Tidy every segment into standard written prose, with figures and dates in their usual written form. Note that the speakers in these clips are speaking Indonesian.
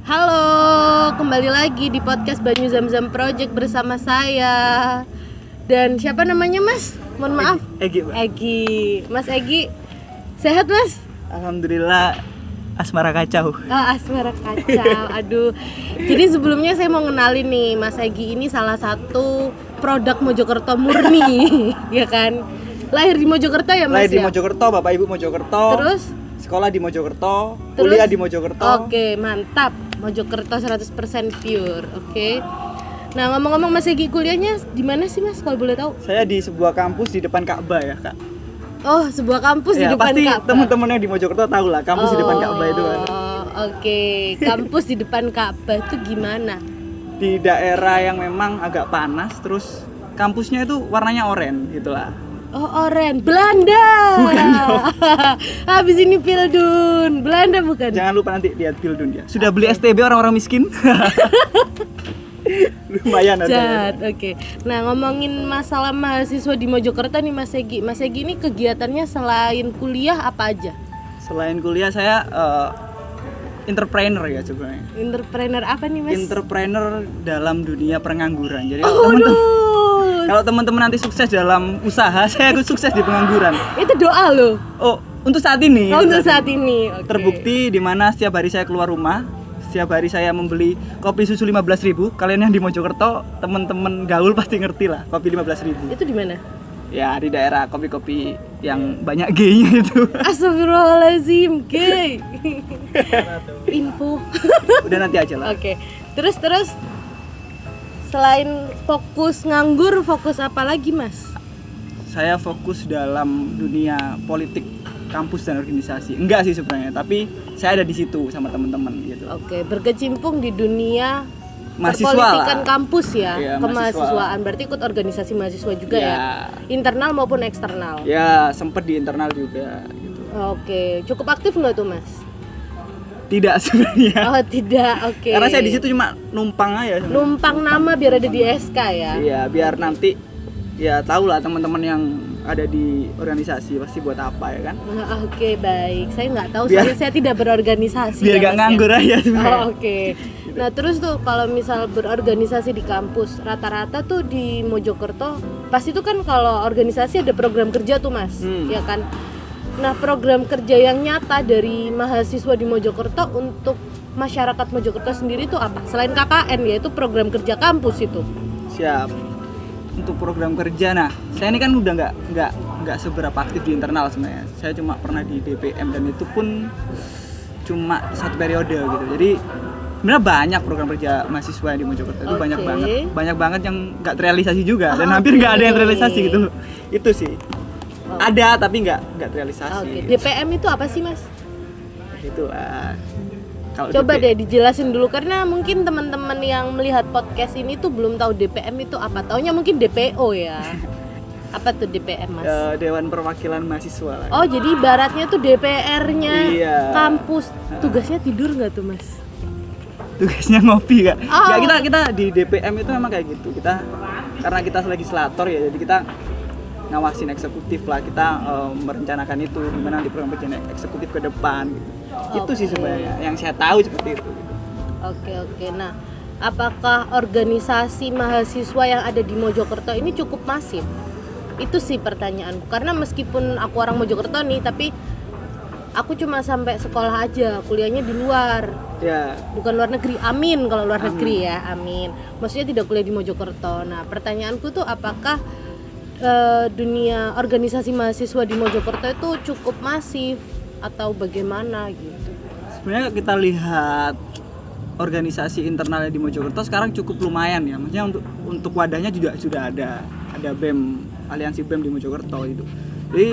Halo, kembali lagi di podcast Banyu Zam-Zam Project bersama saya. Dan siapa namanya Mas? Mohon maaf. Egi, Pak. Egi. Mas Egi, sehat Mas? Alhamdulillah, asmara kacau. Oh, asmara kacau. Aduh. Jadi sebelumnya saya mau ngenalin nih, Mas Egi ini salah satu produk Mojokerto murni, ya kan? Lahir di Mojokerto ya Mas? Lahir di ya? Mojokerto, Bapak Ibu Mojokerto. Terus? Sekolah di Mojokerto, Terus? kuliah di Mojokerto. Oke, mantap. Mojokerto 100% pure. Oke. Nah, ngomong-ngomong Mas Egi kuliahnya di mana sih Mas kalau boleh tahu? Saya di sebuah kampus di depan Ka'bah ya, Kak. Oh, sebuah kampus di Ya, depan pasti Ka'bah. teman-teman yang di Mojokerto tahu lah, kampus di depan Ka'bah itu kan. Oke, kampus di depan Ka'bah itu gimana? Di daerah yang memang agak panas, terus kampusnya itu warnanya oranye gitu lah. Oh, Oren, Belanda. Bukan dong. Habis ini Pildun, Belanda bukan? Jangan lupa nanti lihat Pildun dia. Sudah beli STB orang-orang miskin? Lumayan Jat, ada. oke. Nah, ngomongin masalah mahasiswa di Mojokerto nih Mas Egi. Mas Egi ini kegiatannya selain kuliah apa aja? Selain kuliah saya entrepreneur ya sebenarnya. Entrepreneur apa nih Mas? Entrepreneur dalam dunia pengangguran. Jadi Oh, kalau teman-teman nanti sukses dalam usaha, saya ikut sukses di pengangguran. itu doa loh. Oh, untuk saat ini. Oh, untuk saat ini. Oke. Terbukti di mana setiap hari saya keluar rumah, setiap hari saya membeli kopi susu 15.000. Kalian yang di Mojokerto, teman-teman gaul pasti ngerti lah, kopi 15.000. Itu di mana? Ya, di daerah kopi-kopi yang banyak G-nya itu. Astagfirullahaladzim, gay. Info. Udah nanti aja lah. Oke. Terus selain fokus nganggur, fokus apa lagi, Mas? Saya fokus dalam dunia politik kampus dan organisasi. Enggak sih sebenarnya, tapi saya ada di situ sama teman-teman gitu. Oke, berkecimpung di dunia Mahasiswa perpolitikan lah. kampus ya, Iya, kemahasiswaan. Berarti ikut organisasi mahasiswa juga Ya. ya? Internal maupun eksternal. Ya, sempet di internal juga gitu. Oke, cukup aktif nggak tuh, Mas? Tidak sebenarnya. Oh, tidak. Oke. Karena saya di situ cuma numpang aja. sebenarnya. Numpang nama biar ada di SK ya. Iya, biar nanti ya tahu lah teman-teman yang ada di organisasi pasti buat apa ya kan. Nah, oke, baik. Saya nggak tahu, Biar- soalnya saya tidak berorganisasi. Biar ya, gak Mas, nganggur ya? aja sebenarnya. Oh, oke. Nah, terus tuh kalau misal berorganisasi di kampus, rata-rata tuh di Mojokerto pasti tuh kan kalau organisasi ada program kerja tuh, Mas. Ya kan? Nah, program kerja yang nyata dari mahasiswa di Mojokerto untuk masyarakat Mojokerto sendiri tuh apa? Selain KKN, yaitu program kerja kampus itu. Siap. Untuk program kerja, nah saya ini kan udah nggak seberapa aktif di internal sebenarnya. Saya cuma pernah di DPM dan itu pun cuma satu periode gitu. Jadi sebenarnya banyak program kerja mahasiswa di Mojokerto itu Oke. banyak banget yang nggak terrealisasi juga dan hampir Oke. nggak ada yang terrealisasi gitu loh. Itu sih ada tapi nggak terrealisasi. Oke. DPM itu apa sih, Mas? Itulah. Kalau Coba DPM, deh dijelasin dulu karena mungkin teman-teman yang melihat podcast ini tuh belum tahu DPM itu apa. Taunya mungkin DPO ya. Apa tuh DPM, Mas? Dewan Perwakilan Mahasiswa lah. Oh, jadi ibaratnya tuh DPR-nya Iya. kampus. Tugasnya tidur nggak tuh, Mas? Tugasnya ngopi kak. Oh. Ya kita di DPM itu memang kayak gitu. Karena kita legislator ya, jadi kita ngawasin eksekutif lah. Kita merencanakan itu gimana di program kerja eksekutif ke depan gitu. Itu sih Oke. sebenarnya yang saya tahu seperti itu. Oke. Nah, apakah organisasi mahasiswa yang ada di Mojokerto ini cukup masif? Itu sih pertanyaanku. Karena meskipun aku orang Mojokerto nih, tapi aku cuma sampai sekolah aja, kuliahnya di luar. Ya, Bukan luar negeri, amin kalau luar Amin. negeri ya, amin. Maksudnya tidak kuliah di Mojokerto. Nah, pertanyaanku tuh apakah dunia organisasi mahasiswa di Mojokerto itu cukup masif atau bagaimana gitu? sebenarnya kita lihat organisasi internalnya di Mojokerto sekarang cukup lumayan ya. Maksudnya untuk wadahnya juga sudah ada BEM, aliansi BEM di Mojokerto itu. Jadi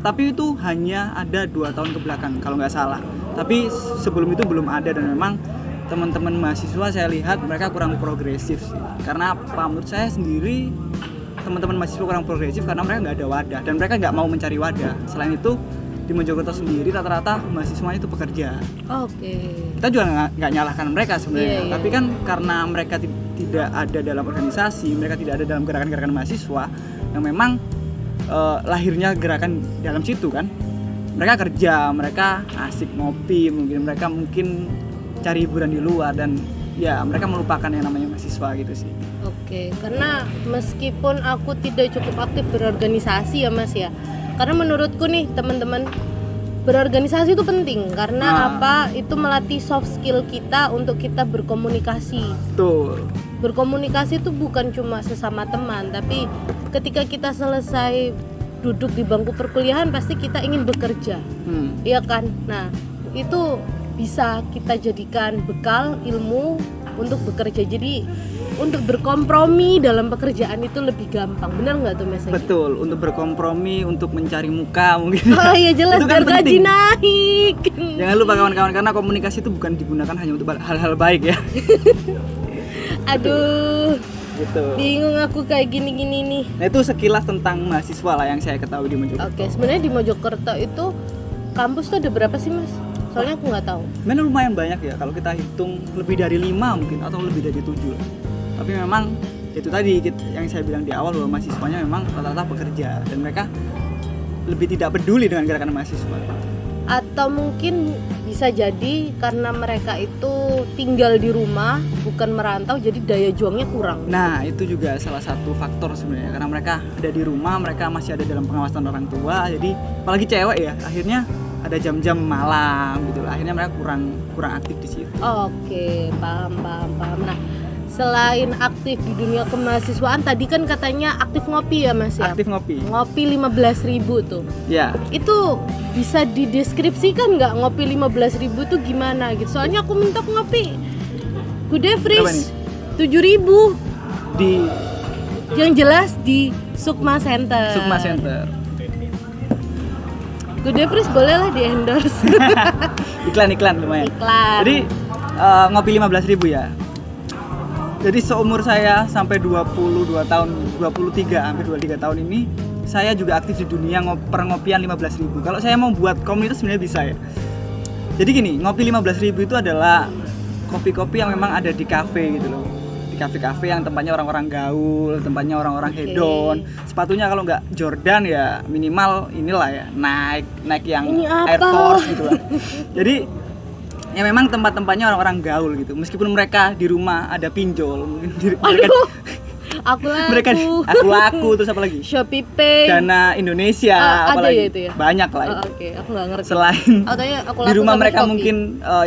tapi itu hanya ada 2 tahun ke belakang kalau nggak salah. Tapi sebelum itu belum ada dan memang teman-teman mahasiswa saya lihat mereka kurang progresif sih. Karena apa? Menurut saya sendiri teman-teman mahasiswa kurang progresif karena mereka nggak ada wadah dan mereka nggak mau mencari wadah. Selain itu di Mojokerto sendiri rata-rata mahasiswanya itu pekerja. Oke. Kita juga nggak nyalahkan mereka sebenarnya, Iya. tapi kan karena mereka tidak ada dalam organisasi, mereka tidak ada dalam gerakan-gerakan mahasiswa yang memang lahirnya gerakan dalam situ kan. Mereka kerja, mereka asik ngopi, mungkin mereka cari hiburan di luar, dan ya mereka melupakan yang namanya mahasiswa gitu sih. Oke, karena meskipun aku tidak cukup aktif berorganisasi ya Mas ya, karena menurutku nih teman-teman, berorganisasi itu penting karena apa? Itu melatih soft skill kita untuk kita berkomunikasi. Tuh. Berkomunikasi itu bukan cuma sesama teman, tapi ketika kita selesai duduk di bangku perkuliahan pasti kita ingin bekerja. Iya kan? Nah, itu bisa kita jadikan bekal ilmu untuk bekerja. Jadi untuk berkompromi dalam pekerjaan itu lebih gampang, benar nggak tuh Mas? Betul, untuk berkompromi, untuk mencari muka mungkin. Oh iya jelas, itu kan biar gaji naik. Jangan lupa kawan-kawan, karena komunikasi itu bukan digunakan hanya untuk hal-hal baik ya. Aduh, Gitu. bingung aku kayak gini-gini nih. Nah itu sekilas tentang mahasiswa lah yang saya ketahui di Mojokerto. Oke, sebenarnya di Mojokerto itu kampus tuh ada berapa sih Mas? Soalnya aku nggak tahu. Memang lumayan banyak ya, kalau kita hitung lebih dari 5 mungkin, atau lebih dari 7. Tapi memang itu tadi yang saya bilang di awal, bahwa mahasiswanya memang rata-rata bekerja dan mereka lebih tidak peduli dengan gerakan mahasiswa. Atau mungkin bisa jadi karena mereka itu tinggal di rumah bukan merantau, jadi daya juangnya kurang. Nah itu juga salah satu faktor sebenarnya, karena mereka ada di rumah, mereka masih ada dalam pengawasan orang tua, jadi apalagi cewek ya, akhirnya ada jam-jam malam gitu lah, akhirnya mereka kurang aktif di situ. Oke, paham. Nah, selain aktif di dunia kemahasiswaan, tadi kan katanya aktif ngopi ya Mas ya? Aktif ngopi. Ngopi 15.000 tuh. Ya. Itu bisa dideskripsikan nggak ngopi 15.000 tuh gimana gitu? Soalnya aku mentok ngopi Gede Freeze 7.000 Di yang jelas di Sukma Center. Sukma Center. Gede Freeze boleh lah di endorse. Iklan lumayan. Iklan. Jadi ngopi 15.000 ya. Jadi seumur saya sampai 22 tahun, 23, hampir 23 tahun ini, saya juga aktif di dunia pengopian 15.000. Kalau saya mau buat komunitas sebenarnya bisa ya. Jadi gini, ngopi 15.000 itu adalah kopi-kopi yang memang ada di kafe gitu loh. Di kafe-kafe yang tempatnya orang-orang gaul, tempatnya orang-orang hedon. Sepatunya kalau nggak Jordan ya minimal inilah ya, Nike yang Air Force gitu lah. Jadi ya memang tempat-tempatnya orang-orang gaul gitu. Meskipun mereka di rumah ada pinjol, mungkin mereka aku laku terus apa lagi? Shopee Pay, Dana Indonesia, apalagi ya itu ya? banyak lah. Oke, aku nggak ngerti. Selain aku di rumah mereka Shopee. mungkin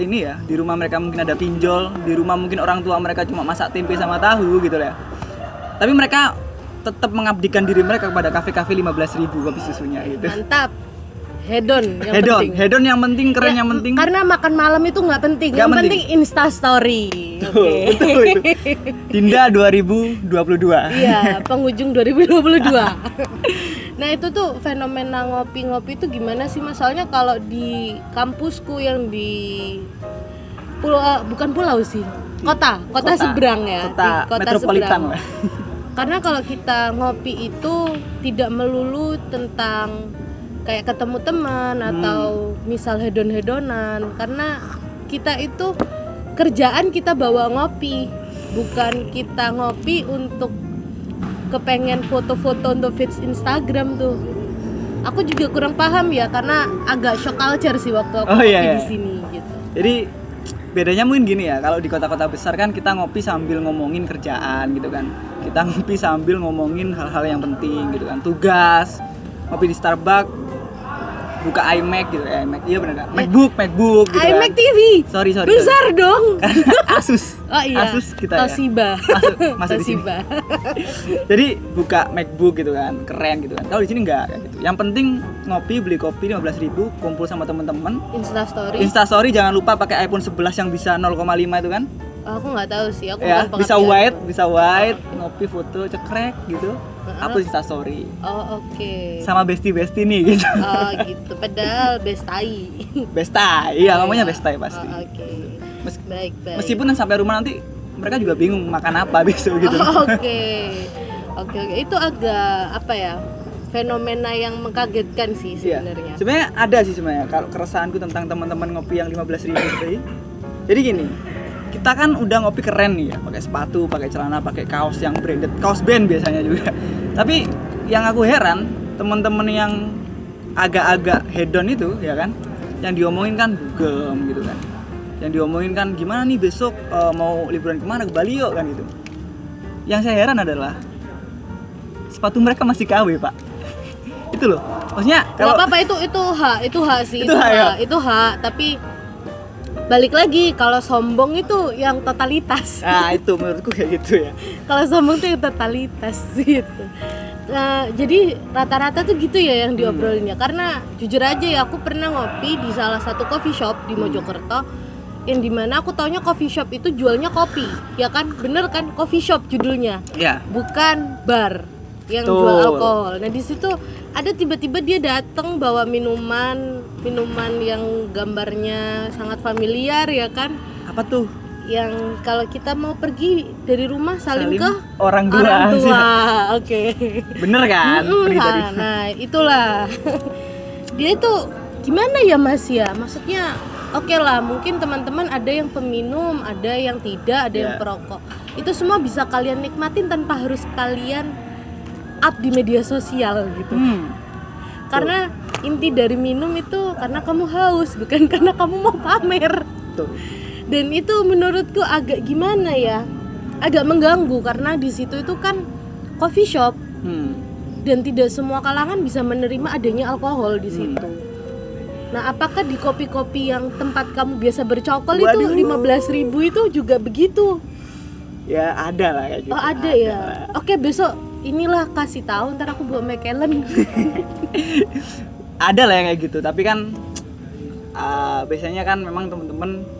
ini ya, di rumah mereka mungkin ada pinjol, di rumah mungkin orang tua mereka cuma masak tempe sama tahu gitu ya. Tapi mereka tetap mengabdikan diri mereka kepada kafe-kafe 15.000 kopi susunya gitu. Mantap. Hedon yang penting, keren ya, yang penting. Karena makan malam itu nggak penting, yang penting Insta Story. Oke. Betul itu. Dinda 2022. Iya, penghujung 2022. Nah itu tuh fenomena ngopi-ngopi itu gimana sih Mas? Soalnya kalau di kampusku yang di bukan pulau sih, kota seberang ya, kota metropolitan lah. Karena kalau kita ngopi itu tidak melulu tentang kayak ketemu teman atau misal hedon-hedonan, karena kita itu kerjaan kita bawa ngopi, bukan kita ngopi untuk kepengen foto-foto untuk feeds Instagram tuh. Aku juga kurang paham ya, karena agak shock culture sih waktu aku ngopi di sini gitu. Jadi bedanya mungkin gini ya, kalau di kota-kota besar kan kita ngopi sambil ngomongin kerjaan gitu kan, kita ngopi sambil ngomongin hal-hal yang penting gitu kan, tugas, ngopi di Starbucks, buka iMac gitu ya, iMac, iya benar kan? MacBook gitu iMac kan? TV? Sorry besar dong. Asus. Oh iya, Asus kita ya? Toshiba. Masuk di sini. Jadi buka MacBook gitu kan, keren gitu kan. Kalau di sini enggak kayak gitu. Yang penting ngopi, beli kopi 15.000, kumpul sama teman-teman. Instastory jangan lupa pakai iPhone 11 yang bisa 0,5 itu kan? Aku nggak tahu sih, aku ya, bukan bisa wide, ngopi, foto, cekrek gitu. Upload Instastory. Oh oke. Sama bestie nih gitu. Oh gitu, padahal bestai. Iya ngomongnya bestai pasti. Oke. Baik. Meskipun sampai rumah nanti mereka juga bingung makan apa besok gitu. Oke. Itu agak apa ya? Fenomena yang mengkagetkan sih sebenarnya. Sebenarnya ada sih sebenarnya kalau keresahanku tentang teman-teman ngopi yang 15.000 tadi. Jadi gini, kita kan udah ngopi keren nih ya, pakai sepatu, pakai celana, pakai kaos yang branded, kaos band biasanya juga. Tapi yang aku heran, teman-teman yang agak-agak hedon itu ya kan, yang diomongin kan dugem gitu kan. Yang diomongin kan gimana nih besok mau liburan kemana, ke Bali yuk kan gitu. Yang saya heran adalah sepatu mereka masih KW Pak. Itu loh, maksudnya kalau apa-apa itu hak sih, itu hak, tapi balik lagi kalau sombong itu yang totalitas. Nah itu menurutku kayak gitu ya. Kalau sombong tuh yang totalitas gitu. Nah, jadi rata-rata tuh gitu ya yang diobrolin ya. Karena jujur aja ya, aku pernah ngopi di salah satu coffee shop di Mojokerto, yang dimana aku taunya coffee shop itu jualnya kopi, ya kan? Bener kan, coffee shop judulnya, ya. Bukan bar yang jual alkohol. Nah di situ ada tiba-tiba dia datang bawa minuman yang gambarnya sangat familiar ya kan? Apa tuh? Yang kalau kita mau pergi dari rumah salim ke orang tua. Oke. Bener kan? Nah itulah. Dia itu gimana ya Mas ya? Maksudnya oke lah, mungkin teman-teman ada yang peminum, ada yang tidak, ada yang perokok. Itu semua bisa kalian nikmatin tanpa harus kalian up di media sosial gitu. Karena inti dari minum itu karena kamu haus, bukan karena kamu mau pamer. Tuh. Dan itu menurutku agak gimana ya, agak mengganggu karena di situ itu kan coffee shop dan tidak semua kalangan bisa menerima adanya alkohol di situ. Nah, apakah di kopi-kopi yang tempat kamu biasa bercokol itu 15.000 itu juga begitu? Ya ada lah kayak gitu. Oh ada ya. Oke, besok inilah kasih tahu, ntar aku bawa McAllen. Ada lah yang kayak gitu, tapi kan biasanya kan memang temen-temen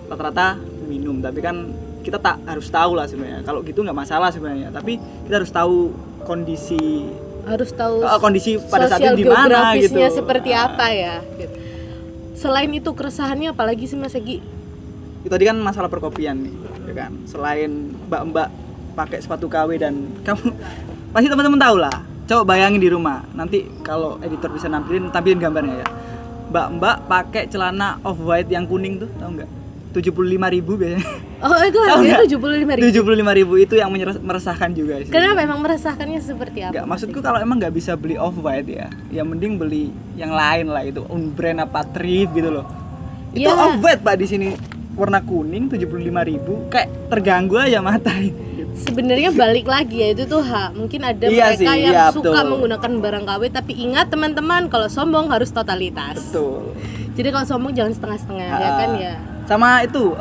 rata-rata minum, tapi kan kita tak harus tahu lah sebenarnya. Kalau gitu nggak masalah sebenarnya, tapi kita harus tahu kondisi pada saat itu di mana gitu. Seperti apa ya. Gitu. Selain itu keresahannya apalagi sih Mas Egi? Itu tadi kan masalah perkopian nih, ya kan. Selain mbak-mbak pakai sepatu KW dan kamu pasti teman-teman tahu lah. Coba bayangin di rumah. Nanti kalau editor bisa nampilin gambarnya ya. Mbak-mbak pakai celana off-white yang kuning tuh, tahu nggak? 75.000 biasanya. Oh, itu harganya 75.000. Itu yang meresahkan juga sih. Kenapa emang meresahkannya seperti apa? Enggak, maksudku kalau emang nggak bisa beli off-white ya mending beli yang lain lah, itu brand apa thrift gitu loh. Itu off-white Pak di sini warna kuning 75.000, kayak terganggu aja mata ini. Sebenarnya balik lagi ya, itu tuh hak. Mungkin ada mereka yang suka menggunakan barang KW, tapi ingat teman-teman, kalau sombong harus totalitas. Betul. Jadi kalau sombong jangan setengah-setengah ya kan ya. Sama itu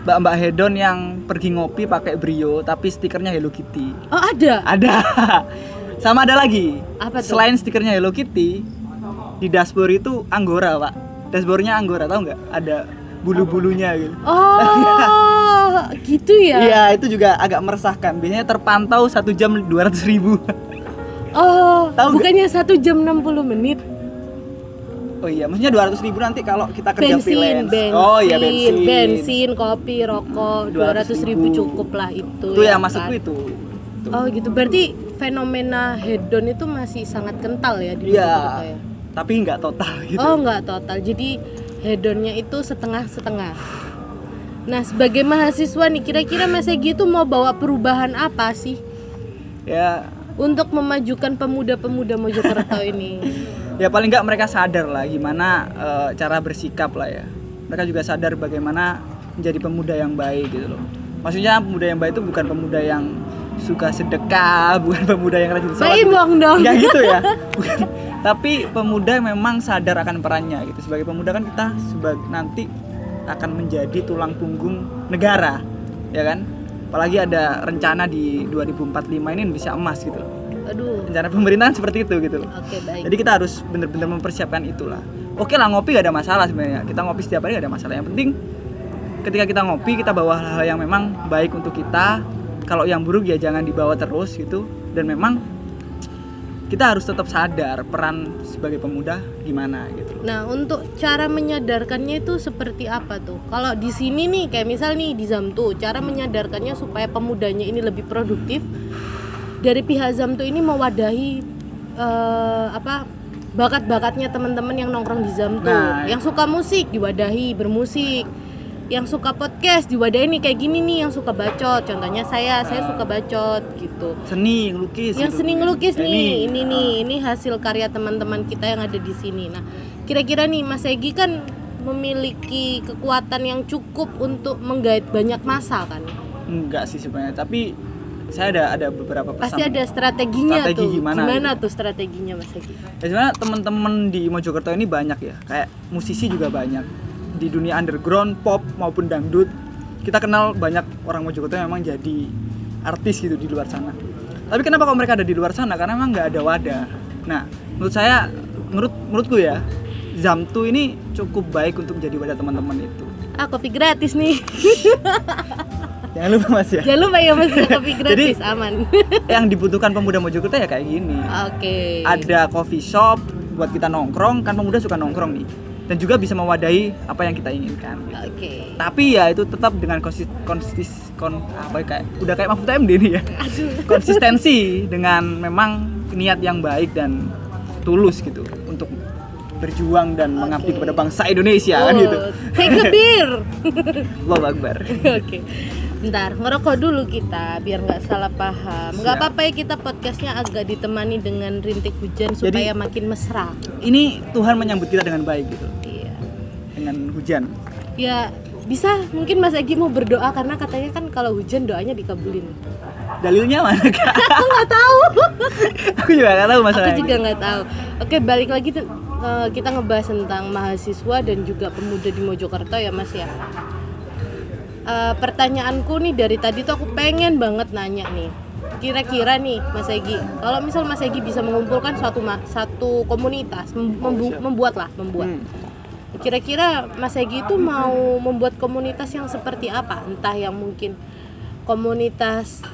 mbak-mbak hedon yang pergi ngopi pakai Brio tapi stikernya Hello Kitty. Oh, ada. Sama ada lagi. Apa tuh? Selain stikernya Hello Kitty, di dashboard itu Anggora, Pak. Dashboardnya Anggora, tahu nggak? Ada bulu-bulunya gitu. Oh, gitu ya? Iya, itu juga agak meresahkan. Biasanya terpantau 1 jam 200.000. Oh, tahu bukannya gak? 1 jam 60 menit? Oh iya, maksudnya 200.000 nanti kalau kita kerja freelance. Bensin, kopi, rokok, 200.000 cukup lah itu. Itu ya maksudku itu. Oh gitu, berarti fenomena hedon itu masih sangat kental ya di Mojokerto ya? Tapi nggak total gitu. Oh nggak total, jadi hedonnya itu setengah-setengah. Nah sebagai mahasiswa nih, kira-kira Mas Egi itu mau bawa perubahan apa sih? Ya, untuk memajukan pemuda-pemuda Mojokerto ini. Ya paling nggak mereka sadar lah gimana cara bersikap lah ya. Mereka juga sadar bagaimana menjadi pemuda yang baik gitu loh. Maksudnya pemuda yang baik itu bukan pemuda yang suka sedekah, bukan pemuda yang rajin sholat. Baimbang dong. Nggak gitu ya. Bukan. Tapi pemuda yang memang sadar akan perannya gitu. Sebagai pemuda kan kita nanti akan menjadi tulang punggung negara, ya kan? Apalagi ada rencana di 2045 ini bisa emas gitu loh. Aduh. Rencana pemerintahan seperti itu gitu loh. Oke, baik. Jadi kita harus benar-benar mempersiapkan itulah. Oke lah, ngopi gak ada masalah sebenarnya. Kita ngopi setiap hari gak ada masalah. Yang penting ketika kita ngopi kita bawa hal-hal yang memang baik untuk kita. Kalau yang buruk ya jangan dibawa terus gitu. Dan memang kita harus tetap sadar peran sebagai pemuda gimana gitu. Nah, untuk cara menyadarkannya itu seperti apa tuh? Kalau di sini nih, kayak misal nih di Zamtu, cara menyadarkannya supaya pemudanya ini lebih produktif. Dari pihak Zamtu ini mewadahi bakat-bakatnya teman-teman yang nongkrong di Zamtu. Nah, yang suka musik diwadahi bermusik. Yang suka podcast diwadahi nih kayak gini nih, yang suka bacot. Contohnya saya suka bacot gitu. Seni ngelukis. Yang gitu. seni ngelukis ini hasil karya teman-teman kita yang ada di sini. Nah, kira-kira nih Mas Egi kan memiliki kekuatan yang cukup untuk menggait banyak massa kan? Enggak sih sebenarnya, tapi saya ada beberapa pesan. Pasti ada strateginya. Strategi tuh. gimana gitu. Tuh strateginya Mas Egi? Ya sebenarnya teman-teman di Mojokerto ini banyak ya, kayak musisi juga banyak di dunia underground, pop maupun dangdut. Kita kenal banyak orang Mojokerto yang memang jadi artis gitu di luar sana. Tapi kenapa kok mereka ada di luar sana? Karena memang nggak ada wadah. Nah, menurutku ya, Zamtu ini cukup baik untuk jadi wadah teman-teman itu. Kopi gratis nih. Jangan lupa Mas ya. Jangan lupa ya Mas, kopi gratis. Jadi, aman. Yang dibutuhkan pemuda Mojokerto ya kayak gini. Oke. Ada coffee shop buat kita nongkrong, kan pemuda suka nongkrong nih. Dan juga bisa mewadahi apa yang kita inginkan. Gitu. Oke. Tapi ya itu tetap dengan udah kayak Mahfud MD nih ya. Konsistensi dengan memang niat yang baik dan tulus gitu untuk berjuang dan mengabdi kepada bangsa Indonesia gitu. Take a beer. Allahu Akbar. Oke. Bentar, ngerokok dulu kita biar nggak salah paham. Nggak apa-apa ya, kita podcastnya agak ditemani dengan rintik hujan supaya makin mesra. Ini Tuhan menyambut kita dengan baik gitu. Iya. Dengan hujan. Ya bisa, mungkin Mas Egi mau berdoa karena katanya kan kalau hujan doanya dikabulin. Dalilnya mana Kak? Aku nggak tahu. Aku juga nggak tahu masalahnya. Aku juga nggak tahu. Oke, balik lagi kita ngebahas tentang mahasiswa dan juga pemuda di Mojokerto ya Mas ya. Pertanyaanku nih dari tadi tuh aku pengen banget nanya nih, kira-kira nih Mas Egi, kalau misal Mas Egi bisa mengumpulkan satu komunitas, membuat. Kira-kira Mas Egi itu mau membuat komunitas yang seperti apa? Entah yang mungkin komunitas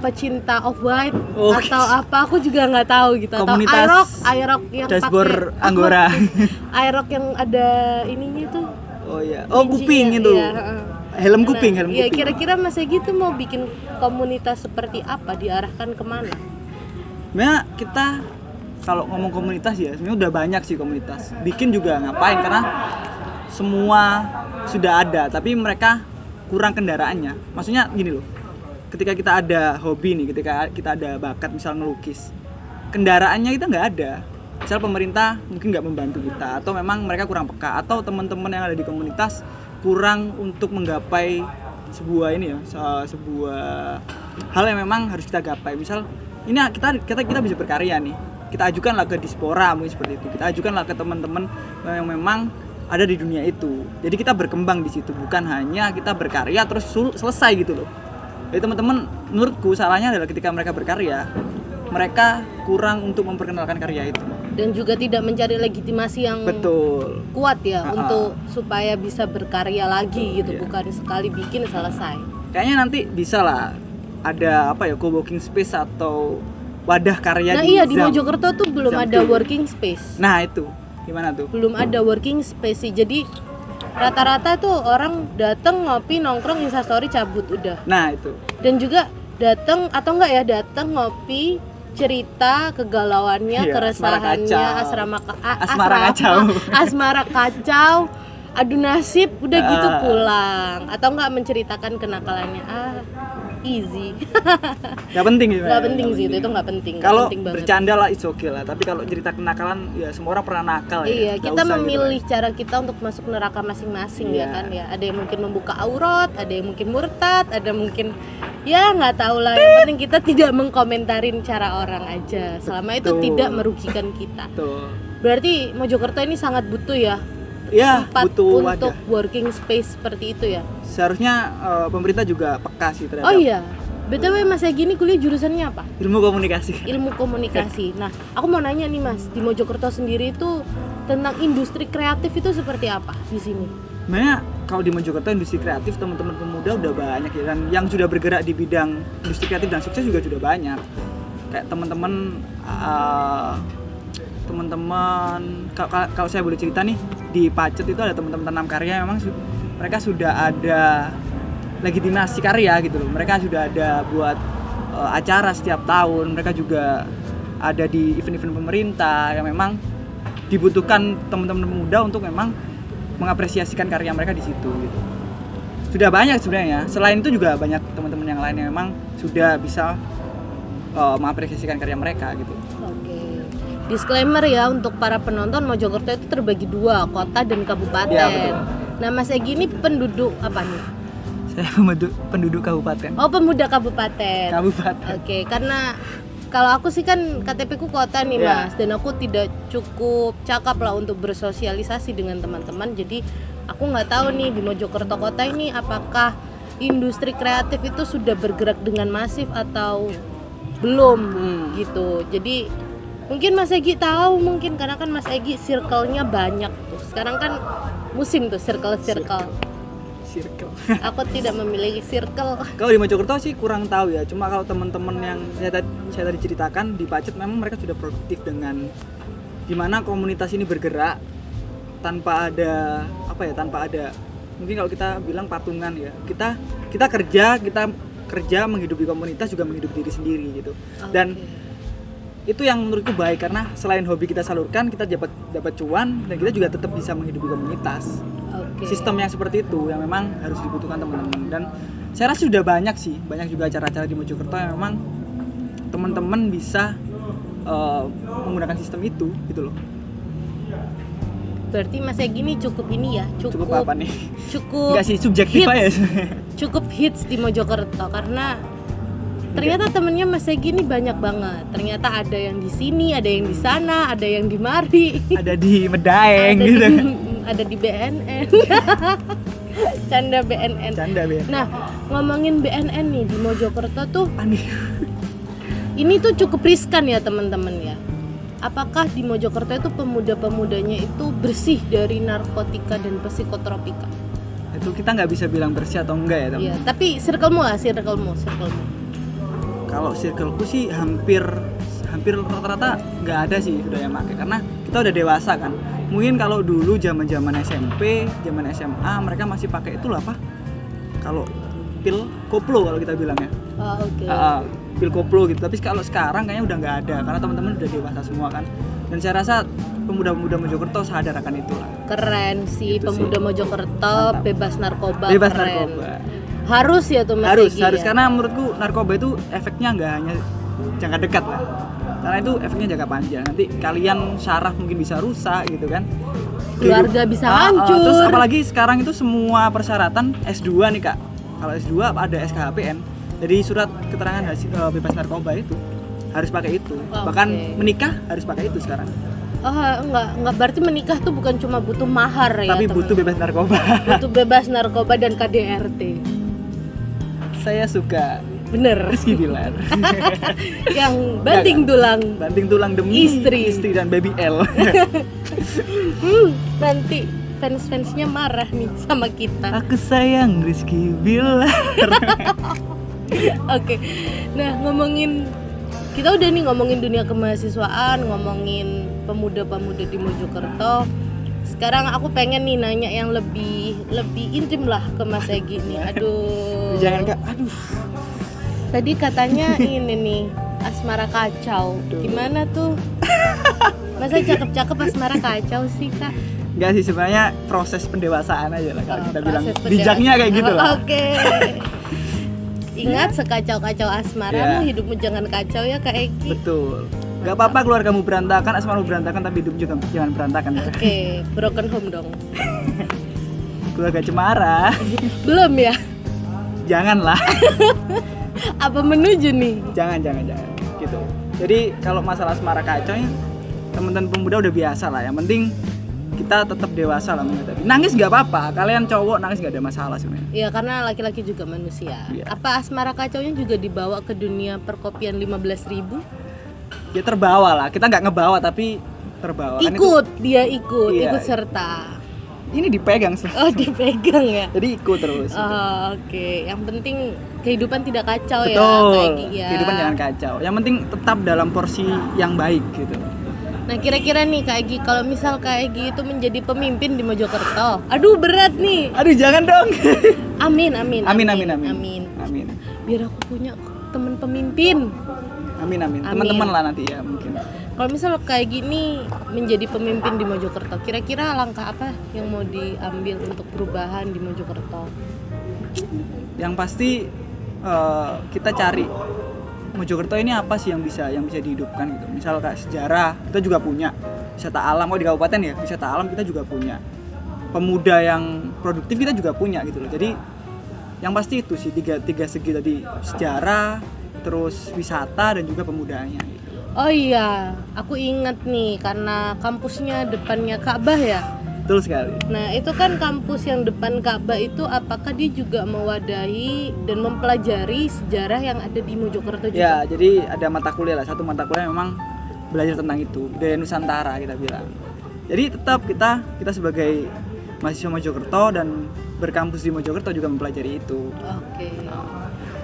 pecinta Off-White atau apa, aku juga nggak tau gitu. Komunitas atau iRock yang dashboard Anggora. iRock yang ada ininya tuh. Oh iya. Oh kuping itu. Iya, helm kuping. Iya, kira-kira Mas Egi tuh mau bikin komunitas seperti apa, diarahkan kemana? Sebenarnya kita kalau ngomong komunitas ya, sebenarnya udah banyak sih komunitas. Bikin juga ngapain, karena semua sudah ada, tapi mereka kurang kendaraannya. Maksudnya gini loh, ketika kita ada hobi nih, ketika kita ada bakat misal ngelukis, kendaraannya kita nggak ada. Misal pemerintah mungkin nggak membantu kita, atau memang mereka kurang peka, atau teman-teman yang ada di komunitas kurang untuk menggapai sebuah hal yang memang harus kita gapai. Misal ini kita bisa berkarya nih, kita ajukanlah ke diaspora mungkin seperti itu, kita ajukanlah ke teman-teman yang memang ada di dunia itu. Jadi kita berkembang di situ, bukan hanya kita berkarya terus selesai gitu loh. Jadi teman-teman, menurutku salahnya adalah ketika mereka berkarya, mereka kurang untuk memperkenalkan karya itu. Dan juga tidak mencari legitimasi yang kuat ya untuk supaya bisa berkarya lagi gitu, bukan sekali bikin selesai. Kayaknya nanti bisa lah ada co-working space atau wadah karya di Mojokerto tuh belum ada working space. Nah itu gimana tuh? Belum ada working space sih. Jadi rata-rata tuh orang datang ngopi, nongkrong, instastory, cabut udah. Nah itu. Dan juga datang atau enggak ya, datang ngopi, cerita kegalauannya, keresahannya, asmara kacau, adu nasib, udah gitu pulang. Atau enggak menceritakan kenakalannya. Easy. Gak penting sih. Gak penting sih, itu gak penting. Kalau bercanda lah it's okay lah, tapi kalau cerita kenakalan ya semua orang pernah nakal ya. Iya, kita memilih gitu cara kita untuk masuk neraka masing-masing ya kan ya. Ada yang mungkin membuka aurat, ada yang mungkin murtad, ada mungkin ya nggak tahu lah. Yang penting kita tidak mengkomentarin cara orang aja, selama itu tidak merugikan kita. Berarti Mojokerto ini sangat butuh ya. Ya, butuh untuk working space seperti itu ya. Seharusnya pemerintah juga peka sih terhadap. Oh iya. BTW Mas Egi ini kuliah jurusannya apa? Ilmu komunikasi. Ilmu komunikasi. Nah, aku mau nanya nih Mas, di Mojokerto sendiri itu tentang industri kreatif itu seperti apa di sini? Sebenarnya kalau di Mojokerto industri kreatif teman-teman pemuda udah banyak ya, dan yang sudah bergerak di bidang industri kreatif dan sukses juga sudah banyak. Kayak teman-teman kalau saya boleh cerita nih, di Pacet itu ada teman-teman tanam karya, memang mereka sudah ada legitimasi karya gitu loh. Mereka sudah ada buat acara setiap tahun, mereka juga ada di event-event pemerintah yang memang dibutuhkan teman-teman muda untuk memang mengapresiasikan karya mereka di situ gitu. Sudah banyak sebenarnya. Selain itu juga banyak teman-teman yang lain yang memang sudah bisa mengapresiasikan karya mereka gitu. Oke. disclaimer ya untuk para penonton, Mojokerto itu terbagi 2, kota dan kabupaten. Ya, Nah, Mas Egi ini penduduk apa nih? Saya penduduk kabupaten. Oh, pemuda kabupaten. Kabupaten. Oke, karena kalau aku sih kan KTP ku kota nih Ya. Mas, dan aku tidak cukup cakap lah untuk bersosialisasi dengan teman-teman. Jadi aku nggak tahu nih di Mojokerto kota ini apakah industri kreatif itu sudah bergerak dengan masif atau belum gitu. Jadi mungkin Mas Egi tahu, mungkin karena kan Mas Egi circle-nya banyak tuh. Sekarang kan musim tuh circle. Circle. Aku tidak memiliki circle. Kalau di Mojokerto sih kurang tahu ya. Cuma kalau teman-teman yang saya tadi ceritakan di Pacet, memang mereka sudah produktif dengan gimana komunitas ini bergerak tanpa ada mungkin kalau kita bilang patungan ya. Kita kerja menghidupi komunitas, juga menghidupi diri sendiri gitu. Dan itu yang menurutku baik, karena selain hobi kita salurkan, kita dapat cuan, dan kita juga tetap bisa menghidupi komunitas. Sistem yang seperti itu yang memang harus dibutuhkan teman-teman. Dan saya rasa sudah banyak juga acara-acara di Mojokerto yang memang teman-teman bisa menggunakan sistem itu gitu loh. Berarti Mas Egi ini cukup ini ya, Cukup apa nih? Cukup Enggak sih, subjektif aja. Cukup hits di Mojokerto karena ternyata temennya Mas Egi ini banyak banget. Ternyata ada yang di sini, ada yang di sana, ada yang di Mari, ada di Medaeng ada gitu. ada di BNN. Canda BNN. Nah, ngomongin BNN nih di Mojokerto tuh Aneh. ini tuh cukup riskan ya teman-teman ya. Apakah di Mojokerto itu pemuda-pemudanya itu bersih dari narkotika dan psikotropika? Itu kita nggak bisa bilang bersih atau enggak ya teman. Iya, tapi circle-mu. Kalau circleku sih hampir rata-rata nggak ada sih sudah yang pakai, karena kita udah dewasa kan. Mungkin kalau dulu zaman SMP, zaman SMA mereka masih pakai itu apa? Kalau pil koplo kalau kita bilang ya. Pil koplo gitu. Tapi kalau sekarang kayaknya udah nggak ada, karena teman-teman udah dewasa semua kan. Dan saya rasa pemuda-pemuda Mojokerto sadar akan itulah. Keren sih Itu pemuda sih. Mojokerto. Mantap. Bebas narkoba. Bebas keren. narkoba. Harus ya tuh Mas Harus Egi ya? karena menurutku narkoba itu efeknya nggak hanya jangka dekat lah, karena itu efeknya jangka panjang. Nanti kalian syaraf mungkin bisa rusak gitu kan, Keluarga bisa hancur. Terus apalagi sekarang itu semua persyaratan S2 nih Kak. Kalau S2 ada SKHPN, jadi surat keterangan hasil bebas narkoba itu harus pakai itu. Bahkan menikah harus pakai itu sekarang. Enggak berarti menikah tuh bukan cuma butuh mahar ya, tapi butuh bebas narkoba. Butuh bebas narkoba dan KDRT. Saya suka Bener. Rizky Bilar. Yang banting tulang demi Istri. dan baby L. Nanti fans-fansnya marah nih sama kita. Aku sayang Rizky Bilar. Oke. Nah, kita udah nih ngomongin dunia kemahasiswaan, ngomongin pemuda-pemuda di Mojokerto. Sekarang aku pengen nih nanya yang lebih intim lah ke Mas Egi nih. Aduh. Jangan Kak. Aduh. Tadi katanya ini nih asmara kacau. Gimana tuh? Masa cakep-cakep asmara kacau sih Kak? Enggak sih, sebenarnya proses pendewasaan aja lah kalau kita bilang. Proses Bijaknya kayak gitu lah. Oke. Ingat sekacau-kacau asmaramu, Ya. hidupmu jangan kacau ya Kak Egi. Betul. Gak apa-apa keluargamu berantakan, asmaramu berantakan, tapi hidup juga jangan berantakan. Oke, broken home dong. Keluarga cemara. Belum ya? Janganlah. Apa menuju nih? Jangan gitu. Jadi kalau masalah asmara kacau ya, teman-teman pemuda udah biasa lah. Yang penting kita tetap dewasa lah menghadapi. Nangis nggak apa-apa, kalian cowok nangis nggak ada masalah sebenarnya. Ya karena laki-laki juga manusia. Iya. Apa asmara kacaunya juga dibawa ke dunia perkopian 15.000? Ya terbawa lah, kita nggak ngebawa tapi terbawa. Kan itu, Dia ikut Iya. serta. ini dipegang Oh, dipegang ya. jadi ikut terus. Oh, oke. Yang penting kehidupan tidak kacau ya, Betul. Kak Egi ya. Kehidupan jangan kacau. Yang penting tetap dalam porsi yang baik gitu. Nah, kira-kira nih Kak Egi, kalau misal Kak Egi itu menjadi pemimpin di Mojokerto. Aduh, berat nih. Aduh, jangan dong. Amin. Amin. Biar aku punya teman pemimpin. Amin. Teman-teman lah nanti ya mungkin. Kalau misal kayak gini menjadi pemimpin di Mojokerto, kira-kira langkah apa yang mau diambil untuk perubahan di Mojokerto? Yang pasti kita cari Mojokerto ini apa sih yang bisa dihidupkan gitu. Misal kayak sejarah kita juga punya, wisata alam di kabupaten ya, wisata alam kita juga punya, pemuda yang produktif kita juga punya gitu loh. Jadi yang pasti itu sih tiga segi tadi, sejarah, terus wisata dan juga pemudanya gitu. Oh iya, aku ingat nih karena kampusnya depannya Ka'bah ya. Betul sekali. Nah itu kan kampus yang depan Ka'bah itu apakah dia juga mewadahi dan mempelajari sejarah yang ada di Mojokerto juga? Ya, jadi ada mata kuliah lah, satu mata kuliah memang belajar tentang itu, budaya Nusantara kita bilang. Jadi tetap kita sebagai mahasiswa Mojokerto dan berkampus di Mojokerto juga mempelajari itu. Oke.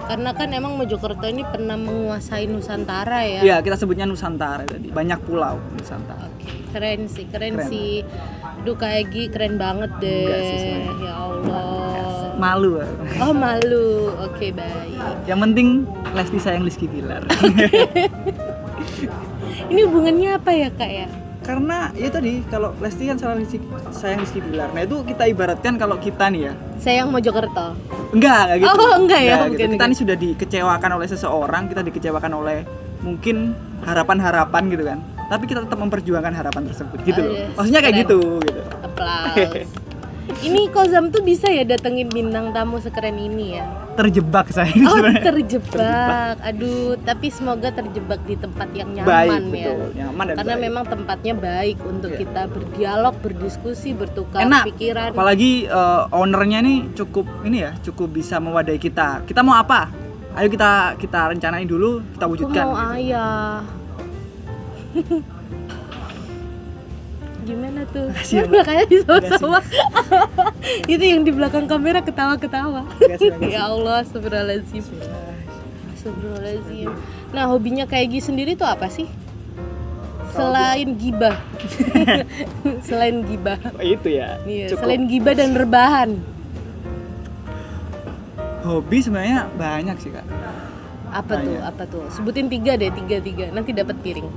Karena kan emang Mojokerto ini pernah menguasai Nusantara ya. Iya, kita sebutnya Nusantara tadi. Banyak pulau Nusantara. Oke, keren sih. Duh kayak keren banget deh. Enggak sih, sebenarnya. Ya Allah. Malu. Oh malu. Oke, baik. Yang penting Lesti sayang Rizky Bilar. Ini hubungannya apa ya Kak ya? Karena ya tadi kalau Lesti kan sayang Rizky Bilar. Nah itu kita ibaratkan kalau kita nih ya. Sayang Mojokerto. Enggak gitu. Oh enggak ya Enggak, mungkin. gitu. Kita ini sudah dikecewakan oleh seseorang, kita dikecewakan oleh mungkin harapan-harapan gitu kan. Tapi kita tetap memperjuangkan harapan tersebut gitu loh. Yes, Maksudnya kayak keren. gitu. Aplaus. Ini Kozam tuh bisa ya datengin bintang tamu sekeren ini ya. Terjebak saya Oh sebenarnya. terjebak. Aduh, tapi semoga terjebak di tempat yang nyaman Baik, ya. betul. Nyaman dan Karena baik. memang tempatnya baik untuk Iya. kita berdialog, berdiskusi, bertukar Enak. pikiran. Apalagi ownernya nih cukup bisa mewadahi kita. Kita mau apa? Ayo kita rencanain dulu, kita Aku wujudkan. mau gitu. ayah. Gimana tuh? Makasih ya, Mbak. Makanya sama-sama. Itu yang di belakang kamera ketawa-ketawa. Makasih. Ya Allah, astagfirullahaladzim. Astagfirullahaladzim. Nah, hobinya kayak Gi sendiri tuh apa sih? Selain gibah. Selain gibah. Oh, itu ya. Iya, Cukup. selain gibah dan rebahan. Hobi sebenarnya banyak sih kak. Apa tuh? Banyak. Apa tuh? Sebutin tiga. Nanti dapat piring.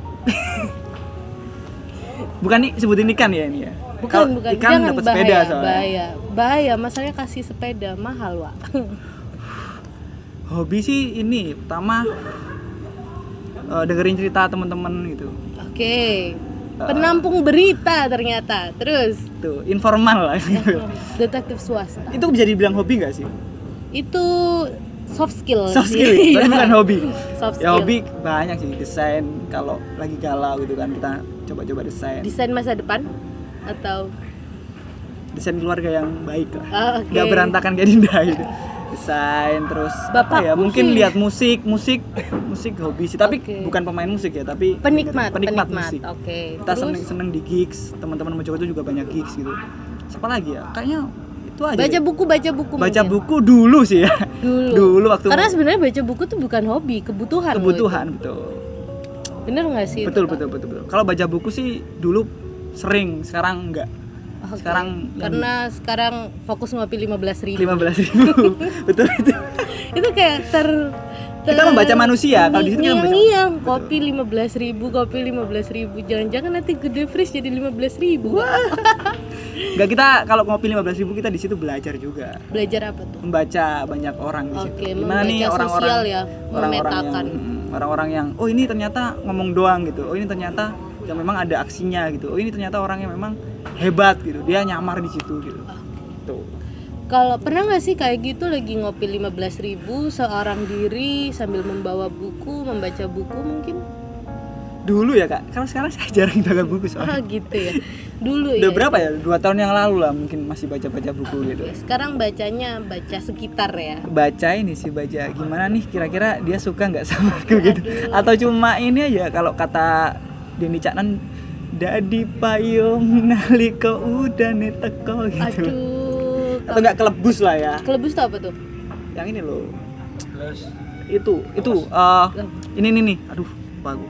Bukan nih sebutin ikan ya ini ya. Bukan. Ikan Jangan dapat sepeda soalnya. Bahaya. Masalahnya kasih sepeda mahal, Wak. Hobi sih ini pertama dengerin cerita teman-teman gitu. Oke. Penampung berita ternyata. Terus Tuh, informal lah gitu. detektif swasta. Itu bisa dibilang hobi nggak sih? Itu soft skill. Soft sih. skill, tapi Iya. bukan hobi. Soft Ya skill. hobi banyak sih, desain kalau lagi galau gitu kan kita coba-coba desain. Desain masa depan atau Desain keluarga yang baik lah. Oke. Nggak berantakan kayak Dinda gitu. Desain terus apa ya? Bapakku Mungkin sih. lihat musik hobi sih, tapi Oke. bukan pemain musik ya, tapi penikmat musik. Oke. Kita Terus seneng di gigs, teman-teman Mojokerto juga banyak gigs gitu. Siapa lagi ya? Kayaknya itu aja. baca deh. buku Baca mungkin. buku dulu sih ya. Dulu waktu Karena sebenarnya baca buku tuh bukan hobi, kebutuhan. loh kebutuhan betul. itu. Bener nggak sih? Betul, itu, Kak? betul. Kalau baca buku sih dulu sering, sekarang enggak. Oke. Sekarang yang Karena sekarang fokus ngopi 15.000. 15.000. Betul itu. Itu kayak Kita membaca manusia, kalau di situ kita membaca Ngiang-ngiang, manusia. kopi 15.000. Jangan-jangan nanti gede freeze jadi 15.000. Enggak, kita kalau ngopi 15.000 kita di situ belajar juga. Belajar apa tuh? Membaca banyak orang di situ. Oke, Gimana nih membaca orang-orang sosial ya, orang-orang memetakan. orang-orang yang oh ini ternyata ngomong doang gitu. Oh ini ternyata yang memang ada aksinya gitu. Oh ini ternyata orang yang memang hebat gitu. Dia nyamar di situ gitu. Tuh. Kalau pernah nggak sih kayak gitu lagi ngopi 15.000 seorang diri sambil membawa buku, membaca buku mungkin? Dulu ya kak, kalau sekarang saya jarang baca buku soalnya. Gitu ya. Dulu Udah ya. berapa ya? 2 tahun yang lalu lah mungkin masih baca-baca buku gitu. Sekarang baca sekitar ya. Baca ini sih, baca gimana nih kira-kira dia suka nggak sama aku gitu. Atau cuma ini aja kalau kata Denny Caknan dadi payung nalika udane teko gitu. Aduh. Atau nggak kelebus lah ya. Kelebus tuh apa tuh? Yang ini loh. Itu ini nih. Aduh, lupa aku.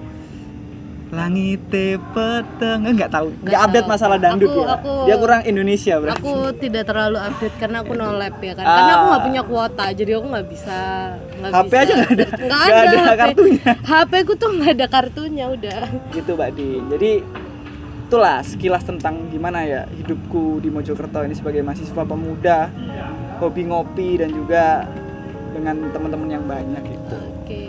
Langit peteng nggak tahu. Nggak update tahu. masalah dangdut Aku- ya. aku- Dia kurang Indonesia berarti. Aku tidak terlalu update karena aku no lab ya kan. Karena aku nggak punya kuota, jadi aku nggak bisa. HP aja nggak ada. Nggak Nggak ada HP. kartunya. HP ku tuh nggak ada kartunya udah. Gitu Mbak Din. Jadi itulah sekilas tentang gimana ya hidupku di Mojokerto ini sebagai mahasiswa pemuda, hobi ngopi dan juga dengan teman-teman yang banyak gitu. Oke.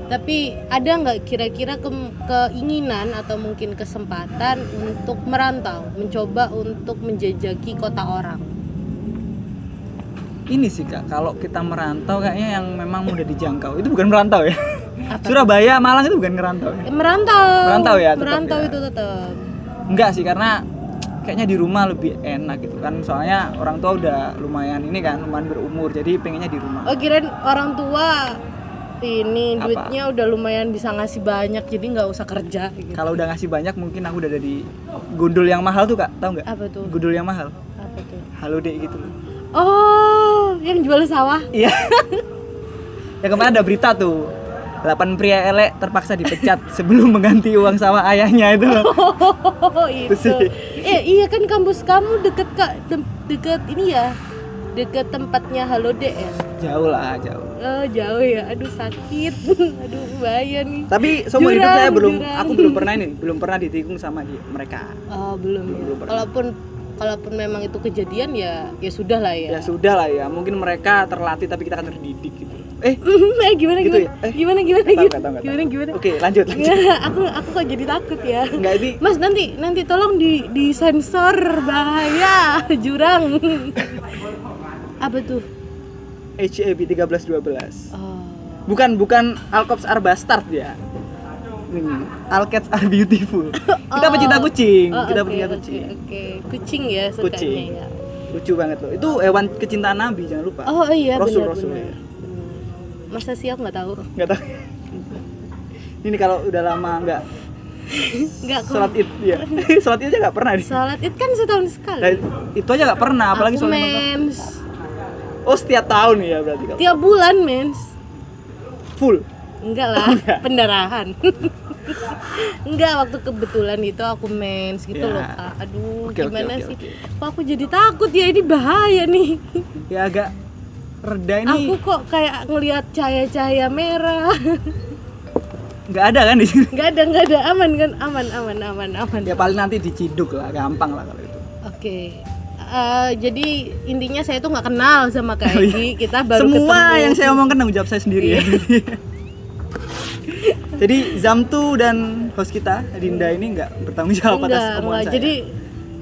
Tapi ada nggak kira-kira keinginan atau mungkin kesempatan untuk merantau, mencoba untuk menjajaki kota orang? Ini sih Kak, kalau kita merantau kayaknya yang memang mudah dijangkau. Itu bukan merantau ya? Apa? Surabaya, Malang itu bukan ngerantau ya? Merantau. Merantau ya, tetap Merantau ya. itu tetap. Enggak sih, karena kayaknya di rumah lebih enak gitu kan. Soalnya orang tua udah lumayan ini kan, lumayan berumur, jadi pengennya di rumah. Oh, kirain orang tua ini Apa? duitnya udah lumayan bisa ngasih banyak, jadi nggak usah kerja gitu. Kalau udah ngasih banyak mungkin aku udah ada di gundul yang mahal tuh Kak, tahu nggak? Apa tuh? Gundul yang mahal. Apa tuh? Halo Dek gitu loh. Oh, yang jual sawah. Iya. Ya kemarin ada berita tuh. 8 pria elek terpaksa dipecat sebelum mengganti uang sawah ayahnya itu loh. Oh, itu. sih. Iya kan kampus kamu deket deket ini ya, deket tempatnya Halo Dek ya. Jauh lah, jauh. Oh, jauh ya. Aduh sakit. Aduh bahaya nih. Tapi seumur hidup saya Jurang. aku belum pernah ditikung sama mereka. Oh, belum ya. Belum pernah. Kalaupun memang itu kejadian ya sudah lah ya. Ya sudah lah ya, mungkin mereka terlatih tapi kita kan terdidik gitu. Gimana gitu gimana? ya? Gimana? Nggak tahu. Gimana? Oke, lanjut. Ya, aku kok jadi takut ya. Enggak ini Mas nanti tolong di sensor, bahaya jurang. Apa tuh? HAB 1312. Oh. Bukan Alkops are bastard ya. Ini Alcats are beautiful. Kita pecinta kucing, kita pecinta kucing. Oke. Kucing ya sukanya Kucing. ya. Lucu banget loh. Itu hewan kecintaan Nabi, jangan lupa. Oh iya Rasul. benar. Masa sih aku nggak tahu. Enggak tahu. Ini kalau udah lama enggak Nggak kok. sholat Id ya. Sholat Id aja enggak pernah nih. Sholat Id kan setahun sekali. Nah, itu aja enggak pernah, apalagi Aku sholat mens. Oh, setiap tahun ya berarti kalau. Tiap bulan mens. Full. Enggak lah, pendarahan. Enggak, waktu kebetulan itu aku mens gitu Ya. loh Kak. Aduh, Oke, gimana oke. sih? Kok aku jadi takut ya, ini bahaya nih. Ya agak reda ini. Aku kok kayak ngelihat cahaya-cahaya merah. Enggak ada kan di sini. Enggak ada, aman kan? Aman. Ya paling nanti diciduk lah, gampang lah kalau itu. Oke. Jadi intinya saya tuh nggak kenal sama Kak Oh, iya. Egi, kita baru Semua ketemu. yang saya omongkan tanggung jawab saya sendiri ya. Jadi Zamtu dan host kita Dinda ini nggak bertanggung jawab atas omongan saya. Jadi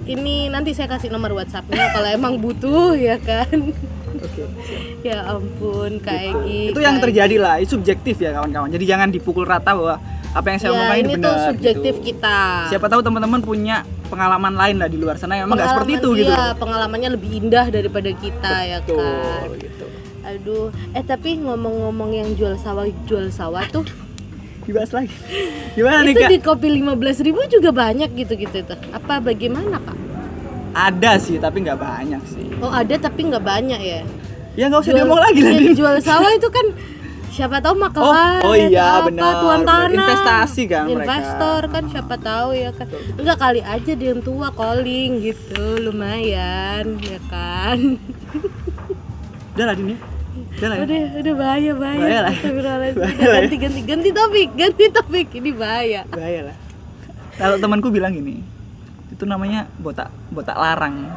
ini nanti saya kasih nomor WhatsApp-nya kalau emang butuh ya kan. Oke. Ya ampun Kak Gitu. Egi. Itu yang terjadi lah, itu subjektif ya kawan-kawan. Jadi jangan dipukul rata bahwa apa yang saya omongkan ini ini benar. tuh subjektif gitu. kita. Siapa tahu teman-teman punya pengalaman lain lah di luar sana yang emang nggak seperti itu gitu. Iya, pengalamannya lebih indah daripada kita ya kan. Betul, gitu. Aduh, tapi ngomong-ngomong yang jual sawah tuh Dibahas lagi. Gimana nih itu Kak? di kopi 15.000 juga banyak gitu-gitu tuh. Apa bagaimana Kak? Ada sih, tapi nggak banyak sih. Oh ada tapi nggak banyak ya. Ya nggak usah diomong lagi lah. yang Din. jual sawah itu kan siapa tahu makelar, Oh iya, atau benar, tuan benar. tanah, Investasi kan mereka. investor kan siapa tahu ya kan. Enggak kali aja dia yang tua calling gitu, lumayan ya kan. Udah lah Dini. Udah lah ya. Udah bahaya. Bahaya lah. Astagfirullahaladzim. Bahaya lah ya. Ganti topik ini bahaya. Bahaya lah. Kalau temanku bilang gini, itu namanya botak larang.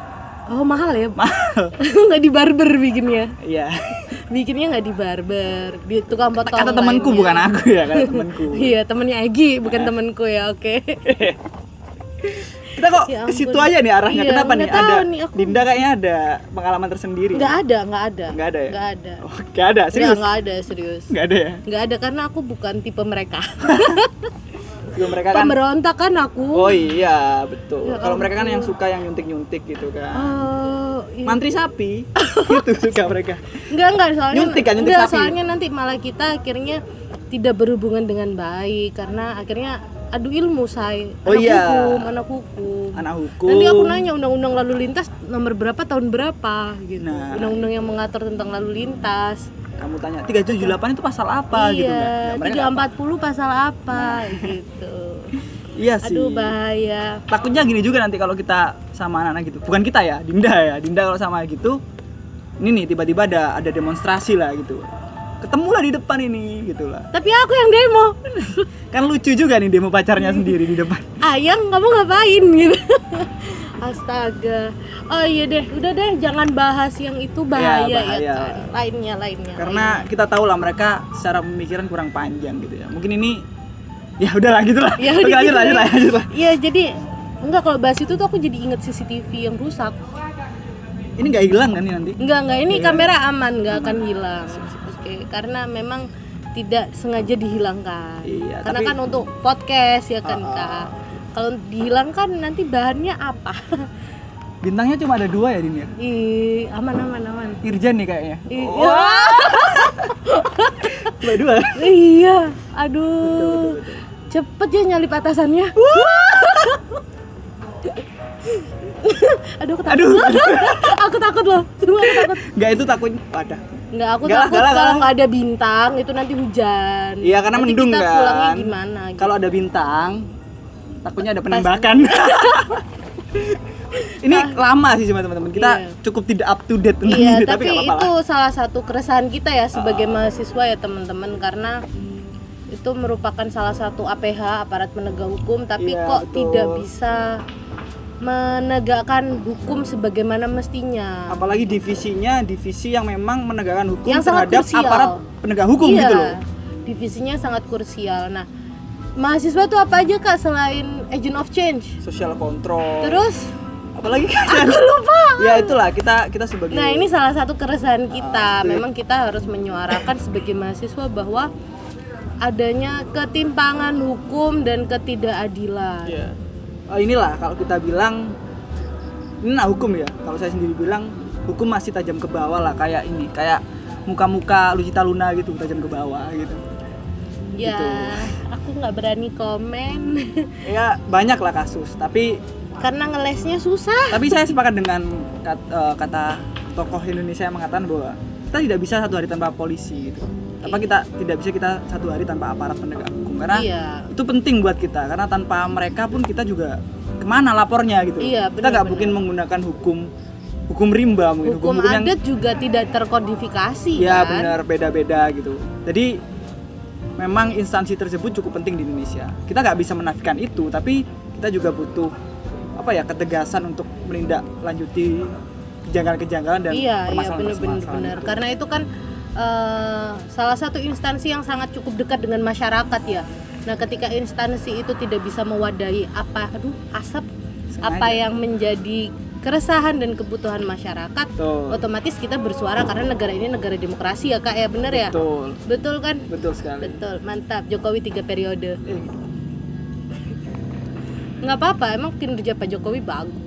Oh mahal ya? Mahal. Nggak di barber bikinnya. Iya. Bikinnya nggak di barber, di tukang potong. Kata temanku lainnya. bukan aku ya, kata temanku. Iya, temennya Egi, bukan temenku ya, oke. Kita kok Ya ke situ ampun. aja nih arahnya. Iya, Kenapa nih? nggak tahu Ada nih aku. Dinda kayaknya ada pengalaman tersendiri. Nggak ada. Nggak ada ya? Nggak ada. Oh, nggak ada, serius? Nggak ada, serius. Nggak ada ya? Nggak ada karena aku bukan tipe mereka. Kalau mereka kan Pemberontak kan aku. Oh iya, betul. Ya Kalau mereka kan ampun. yang suka yang nyuntik-nyuntik gitu kan. Oh, iya. Mantri sapi. Gitu suka mereka. Enggak soalnya Nyuntik kan, nyuntik enggak, sapi. soalnya nanti malah kita akhirnya tidak berhubungan dengan baik karena akhirnya adu ilmu saya. Oh iya. Anak hukum. Anak hukum. Nanti aku nanya undang-undang lalu lintas nomor berapa tahun berapa gitu. Nah. Undang-undang yang mengatur tentang lalu lintas. Kamu tanya 378 itu pasal apa gitu kan? Iya, Nah, mereka nggak 340 pasal apa gitu. Iya sih. Aduh bahaya. Takutnya gini juga nanti kalau kita sama anak-anak gitu. Bukan kita ya, Dinda ya. Dinda kalau sama gitu, ini nih tiba-tiba ada demonstrasi lah gitu. Ketemulah di depan ini gitu lah. Tapi aku yang demo. Kan lucu juga nih demo pacarnya sendiri di depan. Ayang kamu ngapain gitu. Astaga. Oh iya deh, udah deh jangan bahas yang itu bahaya ya kan. Lainnya. Karena kita tahu lah mereka secara pemikiran kurang panjang gitu ya. Mungkin ini ya udahlah gitulah. Ya, Oke, lanjut lah. Iya, jadi enggak, kalau bahas itu tuh aku jadi inget CCTV yang rusak. Ini nggak hilang kan ini nanti? Enggak, ini kamera aman, nggak akan hilang. Oke, karena memang tidak sengaja dihilangkan. Iya, karena tapi kan untuk podcast ya kan Kak. Kalau dihilangkan nanti bahannya apa? Bintangnya cuma ada 2 ya Din ya? Aman. Irjen nih kayaknya. Cuma 2. Iya, aduh. Betul. Cepet ya nyalip atasannya. Aduh, aku takut loh. Aku takut. Enggak, itu takut wadah. Enggak, aku takut kalau nggak ada bintang itu nanti hujan. Iya, karena nanti mendung kita kan. Pulangnya gimana? Gitu. Kalau ada bintang, takutnya ada penembakan. Ini lama sih cuma teman-teman. Kita cukup tidak up to date tentang ini, tapi nggak apa-apa itu lah. salah satu keresahan kita ya sebagai mahasiswa ya teman-teman, karena itu merupakan salah satu APH, aparat penegak hukum, tapi kok tidak bisa menegakkan hukum sebagaimana mestinya. Apalagi divisinya divisi yang memang menegakkan hukum yang terhadap aparat penegak hukum gitu loh. Divisinya sangat krusial. Nah, mahasiswa tuh apa aja Kak selain agent of change? Social control. Terus apalagi aku lupa. Ya itulah kita sebagai. Nah, ini salah satu keresahan kita. Memang kita harus menyuarakan sebagai mahasiswa bahwa adanya ketimpangan hukum dan ketidakadilan. Iya. Inilah kalau kita bilang ini hukum ya. Kalau saya sendiri bilang hukum masih tajam ke bawah lah, kayak ini, kayak muka-muka Lucita Luna gitu, tajam ke bawah gitu. Ya, gitu. Aku nggak berani komen. Ya banyak lah kasus, tapi karena ngelesnya susah. Tapi saya sepakat dengan kata tokoh Indonesia yang mengatakan bahwa kita tidak bisa satu hari tanpa polisi gitu. Apa kita tidak bisa kita satu hari tanpa aparat penegak hukum, karena itu penting buat kita, karena tanpa mereka pun kita juga kemana lapornya gitu. Kita nggak mungkin menggunakan hukum rimba, mungkin hukum adat yang juga tidak terkodifikasi. Ya kan? Benar, beda-beda gitu. Jadi memang instansi tersebut cukup penting di Indonesia. Kita nggak bisa menafikan itu, tapi kita juga butuh ketegasan untuk menindaklanjuti kejanggalan-kejanggalan dan permasalahan-permasalahan. Benar. Karena itu kan salah satu instansi yang sangat cukup dekat dengan masyarakat ya. Nah, ketika instansi itu tidak bisa mewadahi apa yang menjadi keresahan dan kebutuhan masyarakat, otomatis kita bersuara, karena negara ini negara demokrasi ya Kak ya, benar ya? Betul kan? Betul sekali. Betul, mantap. Jokowi 3 periode. Nggak apa-apa, emang kinerja Pak Jokowi bagus.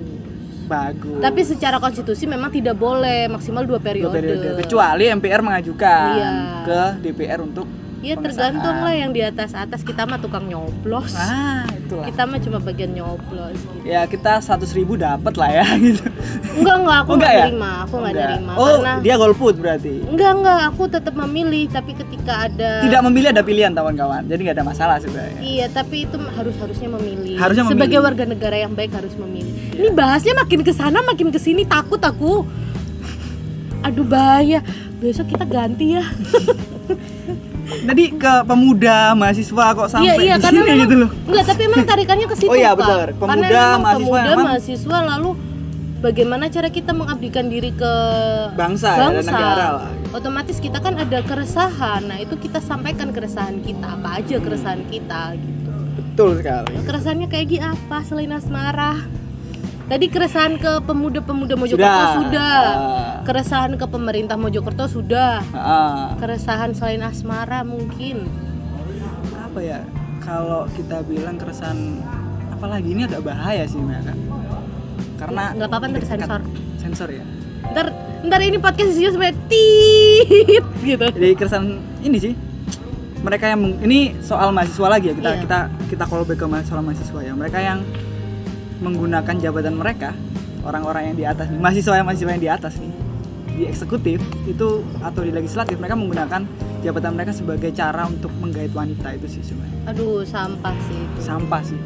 Tapi secara konstitusi memang tidak boleh maksimal 2 periode. Kecuali MPR mengajukan ke DPR untuk Iya, tergantung lah yang di atas. Kita mah tukang nyoblos. Itulah. Kita mah cuma bagian nyoblos gitu. Ya kita 100.000 dapat lah ya gitu. Enggak, aku nggak nerima. Aku nggak nerima. Karena dia golput berarti? Enggak, aku tetap memilih. Tapi ketika ada tidak memilih, ada pilihan kawan-kawan. Jadi nggak ada masalah sebenarnya. Iya, tapi itu harusnya memilih. Harusnya sebagai warga negara yang baik harus memilih. Ini bahasnya makin kesana makin kesini, takut aku. Aduh bahaya. Besok kita ganti ya. Tadi ke pemuda mahasiswa kok sampai di sini gitu loh. Enggak, tapi emang tarikannya ke situ. Oh iya benar. Pemuda mahasiswa lalu bagaimana cara kita mengabdikan diri ke bangsa. Dan negara lah. Otomatis kita kan ada keresahan. Nah, itu kita sampaikan keresahan kita, apa aja keresahan kita gitu. Betul sekali. Keresahannya kayak apa selain asmara? Tadi keresahan ke pemuda-pemuda Mojokerto sudah. Keresahan ke pemerintah Mojokerto sudah. Keresahan selain asmara mungkin. Apa ya? Kalau kita bilang keresahan apalagi, ini agak bahaya sih mereka. Karena nggak apa-apa, ntar sensor ya. Ntar ini podcast isinya sampai tit gitu. Jadi keresahan ini sih. Mereka yang ini soal mahasiswa lagi ya. Kita callback ke soal mahasiswa ya. Mereka yang menggunakan jabatan mereka, orang-orang yang di atas nih, mahasiswa yang di atas nih, di eksekutif itu atau di legislatif, mereka menggunakan jabatan mereka sebagai cara untuk menggait wanita. Itu sih sebenarnya. Aduh, sampah sih itu. Sampah sih.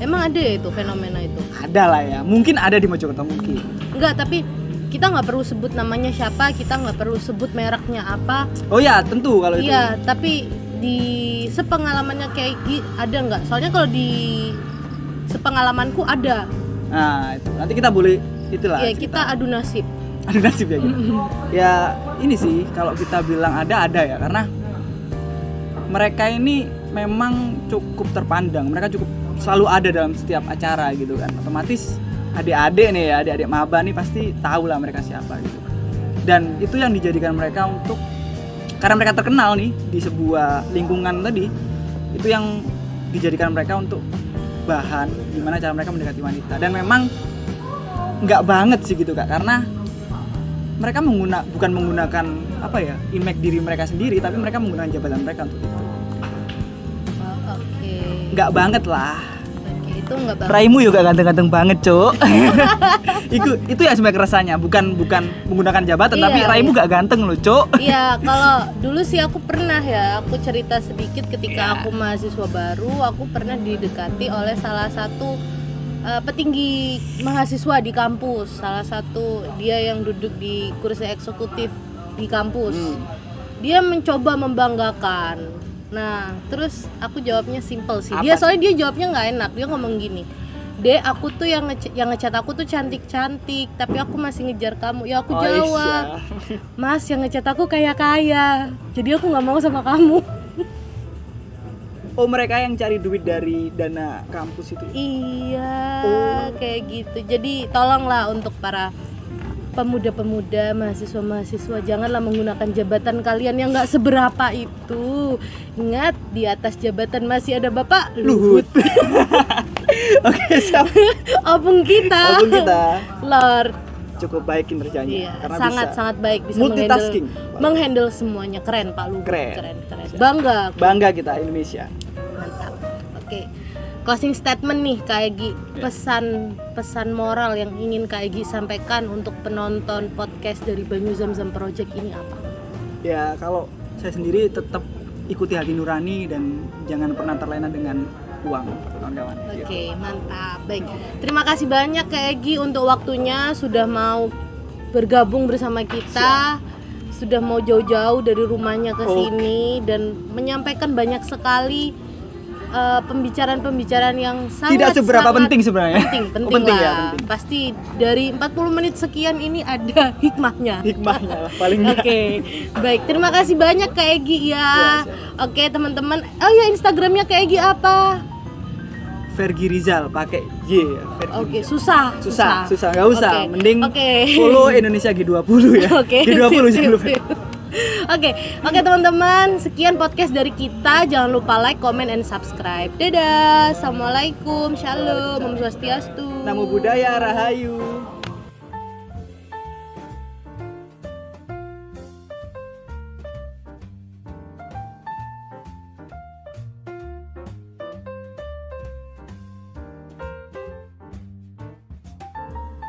Emang ada ya itu fenomena itu? Ada lah ya, mungkin ada di Mojokerto mungkin. Enggak, tapi kita nggak perlu sebut namanya siapa, kita nggak perlu sebut mereknya apa. Oh ya, tentu kalau itu. Iya, tapi di sepengalamannya kayak ada nggak? Soalnya kalau di sepengalamanku ada Nah, itu. Nanti kita boleh itulah. Ya kita adu nasib. Adu nasib ya gitu. Ya ini sih kalau kita bilang ada ya, karena mereka ini memang cukup terpandang. Mereka cukup selalu ada dalam setiap acara gitu kan. Otomatis adik-adik nih ya, adik-adik maba nih pasti tahu lah mereka siapa gitu. Dan itu yang dijadikan mereka untuk, karena mereka terkenal nih di sebuah lingkungan tadi, itu yang dijadikan mereka untuk bahan gimana cara mereka mendekati wanita. Dan memang nggak banget sih gitu Kak, karena mereka bukan menggunakan apa ya, image diri mereka sendiri, tapi mereka menggunakan jabatan mereka untuk itu. Oke. Nggak banget lah. Oke, itu nggak banget. Raimu juga ganteng-ganteng banget, Cuk. itu ya sebenarnya keresahannya, bukan menggunakan jabatan, Iya, tapi Raimu iya. gak ganteng loh, Cuk. Iya, kalau dulu sih aku pernah ya, aku cerita sedikit ketika Iya. aku mahasiswa baru, aku pernah didekati oleh salah satu petinggi mahasiswa di kampus, salah satu dia yang duduk di kursi eksekutif di kampus. Dia mencoba membanggakan. Nah, terus aku jawabnya simple sih. Apa? Soalnya dia jawabnya nggak enak. Dia ngomong gini, "Dek, aku tuh yang ngechat aku tuh cantik-cantik, tapi aku masih ngejar kamu." Ya aku jawab, "Mas, yang ngechat aku kaya-kaya. Jadi aku nggak mau sama kamu." Oh, mereka yang cari duit dari dana kampus itu. Iya, Oh. kayak gitu. Jadi tolonglah untuk para pemuda-pemuda, mahasiswa-mahasiswa, janganlah menggunakan jabatan kalian yang nggak seberapa itu. Ingat, di atas jabatan masih ada Bapak Luhut. Oke, siap. Opung kita. Walaupun kita Lord. cukup baik kinerjanya, Iya, karena sangat baik bisa multitasking. menghandle semuanya. Keren Pak Luhut. Keren. Bangga. Bangga kita Indonesia. Mantap. Oke. Closing statement nih Kak Egy, pesan moral yang ingin Kak Egy sampaikan untuk penonton podcast dari Banyu Zamzam Project ini apa? Ya, kalau saya sendiri tetap ikuti hati nurani dan jangan pernah terlena dengan uang, kawan-kawan. Oke, mantap. Baik. Terima kasih banyak Kak Egy untuk waktunya, sudah mau bergabung bersama kita. Sudah mau jauh-jauh dari rumahnya ke sini dan menyampaikan banyak sekali pembicaraan-pembicaraan yang sangat Tidak seberapa penting sebenarnya. penting lah. Ya, penting. Pasti dari 40 menit sekian ini ada hikmahnya. Hikmahnya lah paling nggak. Oke, baik. Terima kasih banyak Kak Egy ya. Oke teman-teman. Oh ya, Instagramnya Kak Egy apa? Fergie Rizal pakai Y ya. Fergie Oke, Rizal. susah. Nggak usah. Oke. Mending Oke. follow Indonesia G20 ya. Oke, G20 sip, jangan lupa. sip. Oke teman-teman, sekian podcast dari kita. Jangan lupa like, comment, and subscribe. Dadah, assalamualaikum, shalom, om swastiastu. Namo Buddhaya, Rahayu.